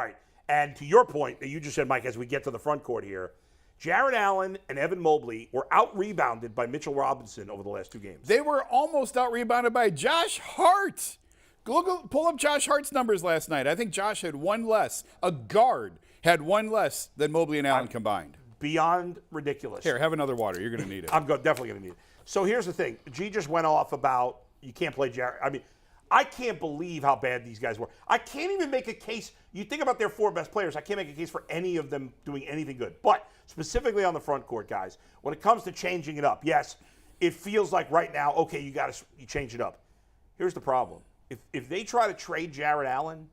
All right. And to your point that you just said, Mike, as we get to the front court here, Jarrett Allen and Evan Mobley were out-rebounded by Mitchell Robinson over the last 2 games. They were almost out-rebounded by Josh Hart. Pull up Josh Hart's numbers last night. I think Josh had 1 less. A guard had 1 less than Mobley and Allen combined. Beyond ridiculous. Here, have another water. You're going to need it. I'm definitely going to need it. So here's the thing. G just went off about you can't play Jarrett. I mean, I can't believe how bad these guys were. I can't even make a case. You think about their 4 best players. I can't make a case for any of them doing anything good. But specifically on the front court, guys, when it comes to changing it up, yes, it feels like right now, okay, you change it up. Here's the problem. If they try to trade Jarrett Allen,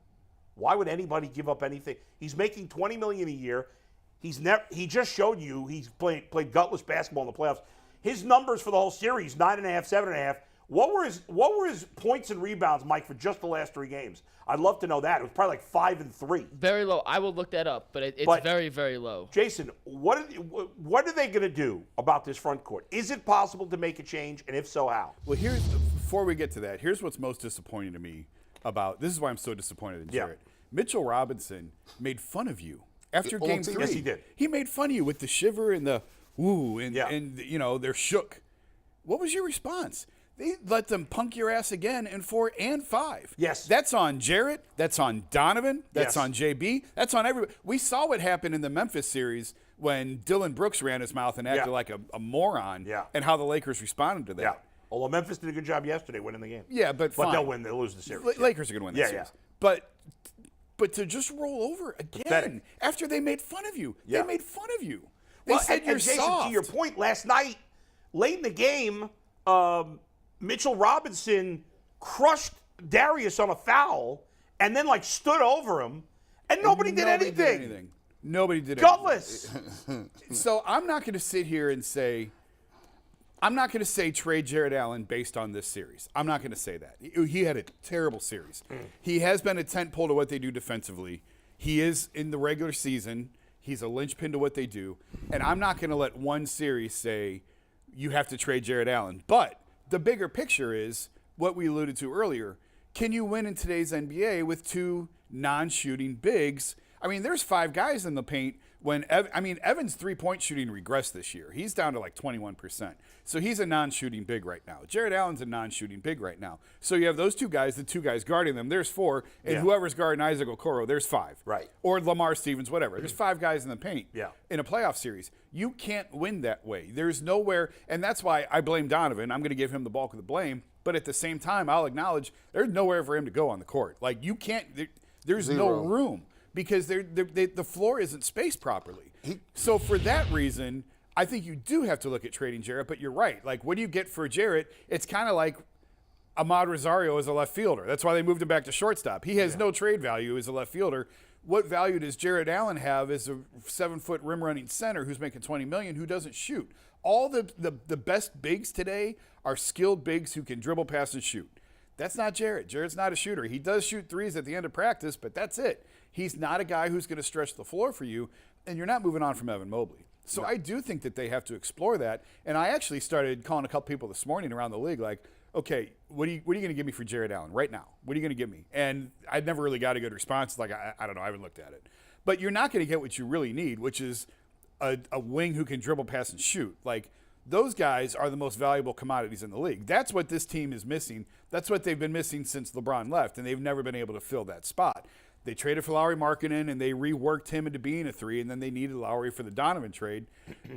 why would anybody give up anything? He's making $20 million a year. He just showed you he's played gutless basketball in the playoffs. His numbers for the whole series, 9.5, 7.5. What were his points and rebounds, Mike, for just the last 3 games? I'd love to know that. It was probably like 5 and 3. Very low. I will look that up, but it's very, very low. Jason, what are they going to do about this front court? Is it possible to make a change, and if so, how? Well, before we get to that, here's what's most disappointing to me about this is why I'm so disappointed in Jarrett. Mitchell Robinson made fun of you after game 3. Yes, he did. He made fun of you with the shiver and the woo and they're shook. What was your response? They let them punk your ass again in 4 and 5. Yes. That's on Jarrett. That's on Donovan. That's Yes. on JB. That's on everybody. We saw what happened in the Memphis series when Dylan Brooks ran his mouth and acted like a moron and how the Lakers responded to that. Yeah. Although Memphis did a good job yesterday winning the game. Yeah, but fine. they'll win. They'll lose the series. Lakers are going to win the series. Yeah. But to just roll over again Pathetic. after they made fun of you. Yeah. They made fun of you. They said you're Jason, soft. to your point, last night, late in the game, Mitchell Robinson crushed Darius on a foul and then stood over him, and nobody did anything. Nobody did Gutless. anything. So I'm not going to sit here and say trade Jarrett Allen based on this series. I'm not going to say that. He had a terrible series. He has been a tentpole to what they do defensively. He is in the regular season. He's a linchpin to what they do. And I'm not going to let one series say you have to trade Jarrett Allen. But the bigger picture is what we alluded to earlier. Can you win in today's NBA with 2 non-shooting bigs? I mean, there's 5 guys in the paint when Evan's 3-point shooting regressed this year. He's down to 21%. So he's a non-shooting big right now. Jarrett Allen's a non-shooting big right now. So you have those 2 guys, the 2 guys guarding them. There's 4. And whoever's guarding Isaac Okoro, there's 5. Right. Or Lamar Stevens, whatever. There's 5 guys in the paint in a playoff series. You can't win that way. There's nowhere, and that's why I blame Donovan. I'm going to give him the bulk of the blame. But at the same time, I'll acknowledge there's nowhere for him to go on the court. You can't, there's no room. Because the floor isn't spaced properly. So for that reason, I think you do have to look at trading Jarrett. But you're right. What do you get for Jarrett? It's kind of like Ahmad Rosario as a left fielder. That's why they moved him back to shortstop. He has no trade value as a left fielder. What value does Jarrett Allen have as a 7-foot rim-running center who's making $20 million who doesn't shoot? All the best bigs today are skilled bigs who can dribble, pass, and shoot. That's not Jarrett. Jarrett's not a shooter. He does shoot threes at the end of practice, but that's it. He's not a guy who's going to stretch the floor for you, and you're not moving on from Evan Mobley. So I do think that they have to explore that. And I actually started calling a couple people this morning around the league okay, what are you going to give me for Jarrett Allen right now? What are you going to give me? And I never really got a good response. I don't know. I haven't looked at it. But you're not going to get what you really need, which is a wing who can dribble, pass, and shoot. Those guys are the most valuable commodities in the league. That's what this team is missing. That's what they've been missing since LeBron left, and they've never been able to fill that spot. They traded for Lauri Markkanen, and they reworked him into being a 3, and then they needed Lowry for the Donovan trade.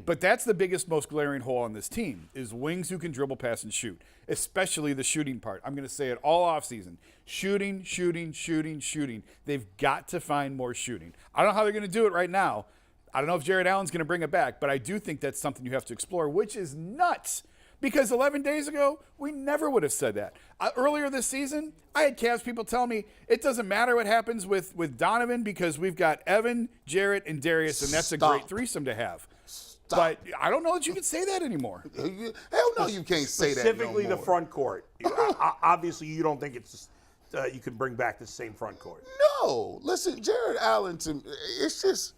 But that's the biggest, most glaring hole on this team is wings who can dribble, pass, and shoot, especially the shooting part. I'm going to say it all offseason. Shooting, shooting, shooting, shooting. They've got to find more shooting. I don't know how they're going to do it right now. I don't know if Jarrett Allen's going to bring it back, but I do think that's something you have to explore, which is nuts. Because 11 days ago, we never would have said that. Earlier this season, I had Cavs people tell me it doesn't matter what happens with Donovan because we've got Evan, Jarrett, and Darius, and that's a great threesome to have. But I don't know that you can say that anymore. Hell no, you can't say that no Specifically the front court. Obviously, you don't think it's you can bring back the same front court. No. Listen, Jarrett Allen, it's just...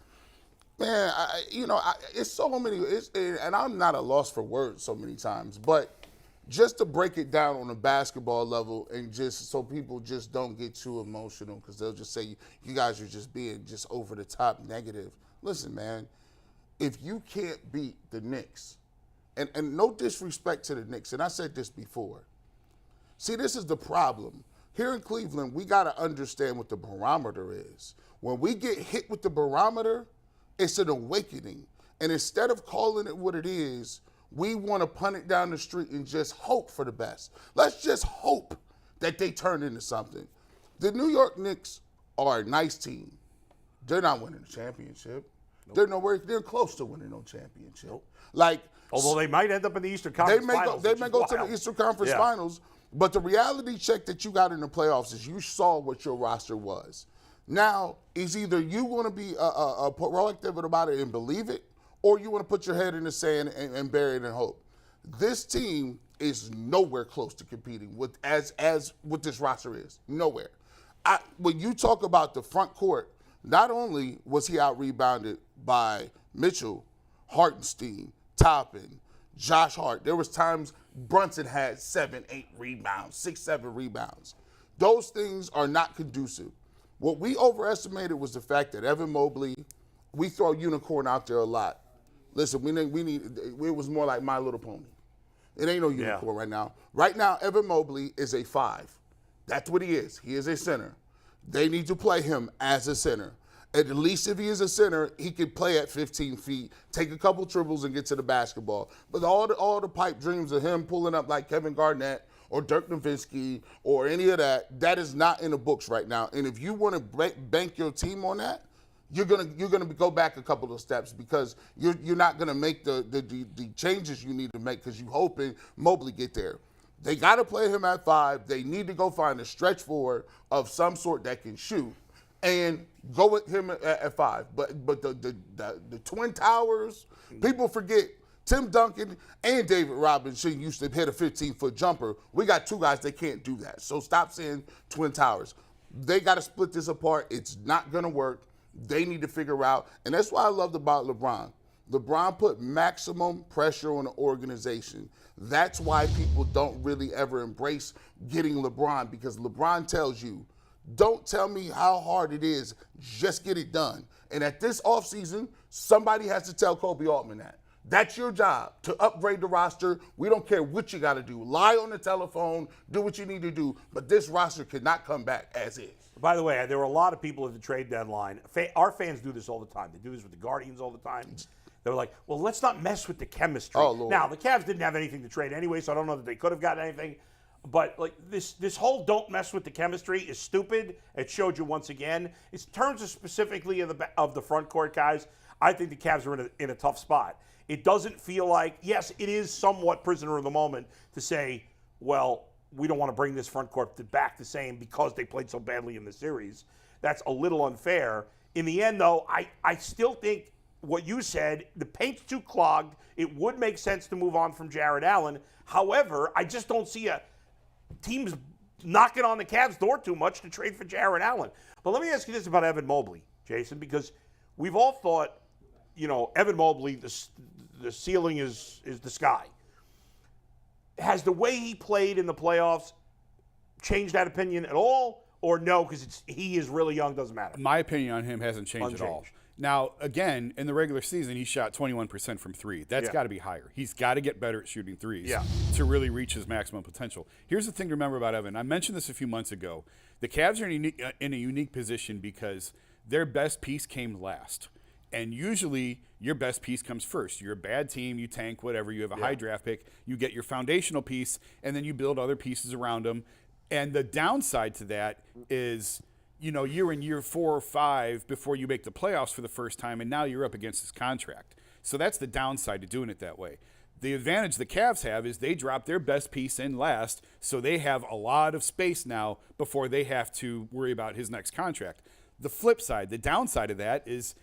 Man, it's so many, and I'm not a loss for words so many times, but just to break it down on a basketball level and just so people just don't get too emotional because they'll just say you guys are just being just over the top negative. Listen, man, if you can't beat the Knicks, and no disrespect to the Knicks, and I said this before. See, this is the problem. Here in Cleveland, we got to understand what the barometer is. When we get hit with the barometer, it's an awakening. And instead of calling it what it is, we want to punt it down the street and just hope for the best. Let's just hope that they turn into something. The New York Knicks are a nice team. They're not winning the championship. Nope. They're close to winning no championship. Nope. Like, although they might end up in the Eastern Conference Finals. They may go to the Eastern Conference Finals, but the reality check that you got in the playoffs is you saw what your roster was. Now, is either you want to be proactive about it and believe it, or you want to put your head in the sand and bury it in hope. This team is nowhere close to competing with as what this roster is. Nowhere. When you talk about the front court, not only was he out-rebounded by Mitchell, Hartenstein, Toppin, Josh Hart. There was times Brunson had 7, 8 rebounds, 6, 7 rebounds. Those things are not conducive. What we overestimated was the fact that Evan Mobley, we throw unicorn out there a lot. Listen, we need. It was more like My Little Pony. It ain't no unicorn right now. Right now, Evan Mobley is a 5. That's what he is. He is a center. They need to play him as a center. At least if he is a center, he can play at 15 feet, take a couple dribbles, and get to the basketball. But all the pipe dreams of him pulling up like Kevin Garnett or Dirk Nowitzki or any of that is not in the books right now. And if you want to bank your team on that, you're gonna go back a couple of steps because you're not gonna make the changes you need to make because you hoping Mobley get there. They got to play him at 5. They need to go find a stretch forward of some sort that can shoot. And go with him at 5. But the Twin Towers, people forget Tim Duncan and David Robinson used to hit a 15-foot jumper. We got 2 guys that can't do that. So stop saying Twin Towers. They got to split this apart. It's not going to work. They need to figure out. And that's why I loved about LeBron. LeBron put maximum pressure on the organization. That's why people don't really ever embrace getting LeBron because LeBron tells you, don't tell me how hard it is. Just get it done. And at this offseason, somebody has to tell Kobe Altman that. That's your job, to upgrade the roster. We don't care what you got to do. Lie on the telephone, do what you need to do. But this roster cannot come back as is. By the way, there were a lot of people at the trade deadline. Our fans do this all the time. They do this with the Guardians all the time. They were like, well, let's not mess with the chemistry. Oh, Lord. Now, the Cavs didn't have anything to trade anyway, so I don't know that they could have gotten anything. But like this whole don't mess with the chemistry is stupid. It showed you once again. In terms of specifically of the front court guys, I think the Cavs are in a tough spot. It doesn't feel like, yes, it is somewhat prisoner of the moment to say, well, we don't want to bring this front court back the same because they played so badly in the series. That's a little unfair. In the end, though, I still think what you said, the paint's too clogged. It would make sense to move on from Jarrett Allen. However, I just don't see teams knocking on the Cavs' door too much to trade for Jarrett Allen. But let me ask you this about Evan Mobley, Jason, because we've all thought, Evan Mobley, the ceiling is the sky. Has the way he played in the playoffs changed that opinion at all, or no, because he is really young, doesn't matter? My opinion on him hasn't changed at all. Now, again, in the regular season, he shot 21% from 3. That's got to be higher. He's got to get better at shooting threes to really reach his maximum potential. Here's the thing to remember about Evan. I mentioned this a few months ago. The Cavs are in a unique position because their best piece came last. And usually, your best piece comes first. You're a bad team, you tank, whatever. You have a high draft pick. You get your foundational piece, and then you build other pieces around them. And the downside to that is, you're in year 4 or 5 before you make the playoffs for the first time, and now you're up against this contract. So that's the downside to doing it that way. The advantage the Cavs have is they drop their best piece in last, so they have a lot of space now before they have to worry about his next contract. The flip side, the downside of that is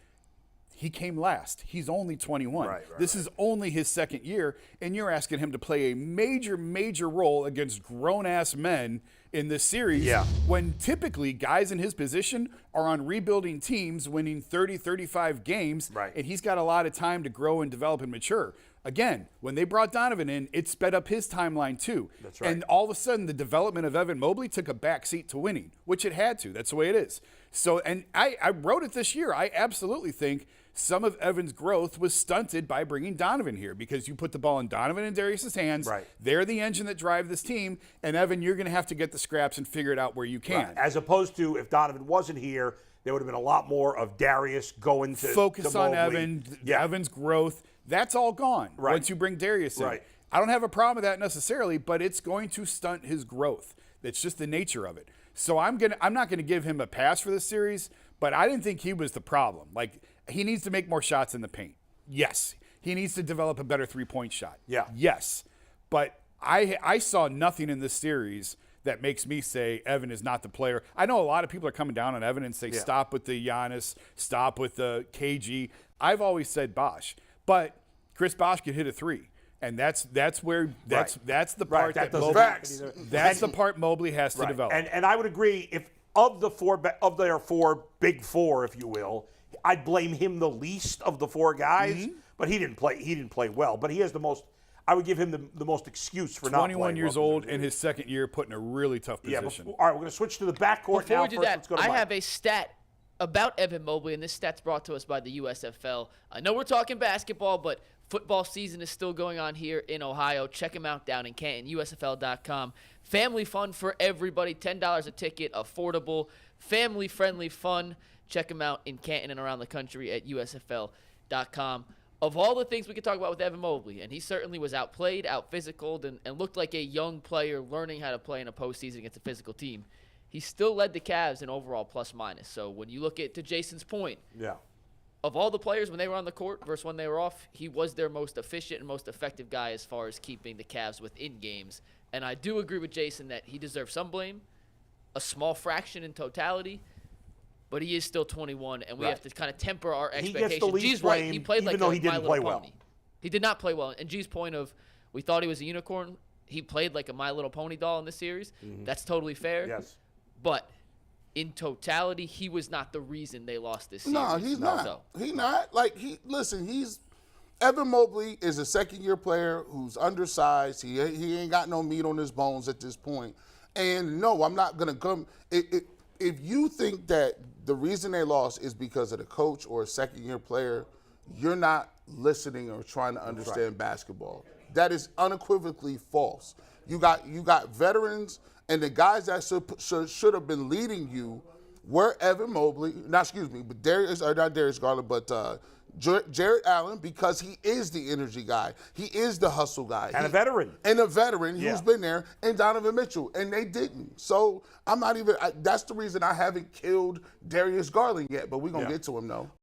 he came last. He's only 21. This is only his second year, and you're asking him to play a major, major role against grown-ass men in this series when typically guys in his position are on rebuilding teams winning 30, 35 games, and he's got a lot of time to grow and develop and mature. Again, when they brought Donovan in, it sped up his timeline too. That's right. And all of a sudden, the development of Evan Mobley took a backseat to winning, which it had to. That's the way it is. So, and I wrote it this year. I absolutely think some of Evan's growth was stunted by bringing Donovan here because you put the ball in Donovan and Darius's hands. Right. They're the engine that drive this team. And Evan, you're going to have to get the scraps and figure it out where you can. Right. As opposed to if Donovan wasn't here, there would have been a lot more of Darius going to focus on Mobley. Evan, Evan's growth. That's all gone once you bring Darius in. Right. I don't have a problem with that necessarily, but it's going to stunt his growth. That's just the nature of it. So I'm not gonna give him a pass for this series, but I didn't think he was the problem. Like, he needs to make more shots in the paint. Yes. He needs to develop a better three-point shot. Yeah. Yes. But I saw nothing in this series that makes me say Evan is not the player. I know a lot of people are coming down on Evan and say stop with the Giannis, stop with the KG. I've always said Bosh. But Chris Bosh can hit a three. And that's the part that Mobley, that's the part Mobley has to develop. And I would agree, if of their four big four, if you will, I'd blame him the least of the four guys. But he didn't play well. But he has the most. I would give him the most excuse for not playing. 21 years old in his second year, put in a really tough position. All right, we're going to switch to the backcourt Before now. we do First, that, let's go to I Mike. have a stat about Evan Mobley, and this stat's brought to us by the USFL. I know we're talking basketball, but football season is still going on here in Ohio. Check them out down in Canton, USFL.com. Family fun for everybody, $10 a ticket, affordable, family-friendly fun. Check them out in Canton and around the country at USFL.com. Of all the things we could talk about with Evan Mobley, and he certainly was outplayed, out-physicaled, and looked like a young player learning how to play in a postseason against a physical team, he still led the Cavs in overall plus-minus. So when you look at, to Jason's point, of all the players when they were on the court versus when they were off, he was their most efficient and most effective guy as far as keeping the Cavs within games. And I do agree with Jason that he deserves some blame, a small fraction in totality, but he is still 21, and we have to kind of temper our expectations. He gets the least blame, He played even like though a he didn't My play Little well. Pony. He did not play well. And G's point of we thought he was a unicorn, he played like a My Little Pony doll in this series. That's totally fair. Yes. But in totality, he was not the reason they lost this series. No, he's not. So. He's not. Like, Evan Mobley is a second-year player who's undersized. He ain't got no meat on his bones at this point. And no, I'm not going to come. If you think that the reason they lost is because of the coach or a second-year player, you're not listening or trying to understand basketball. That is unequivocally false. You got veterans, and the guys that should have been leading you were Evan Mobley, not Darius Garland, but Jarrett Allen, because he is the energy guy. He is the hustle guy. And a veteran. Who's been there, and Donovan Mitchell, and they didn't. So I'm not even, that's the reason I haven't killed Darius Garland yet, but we're going to get to him, though.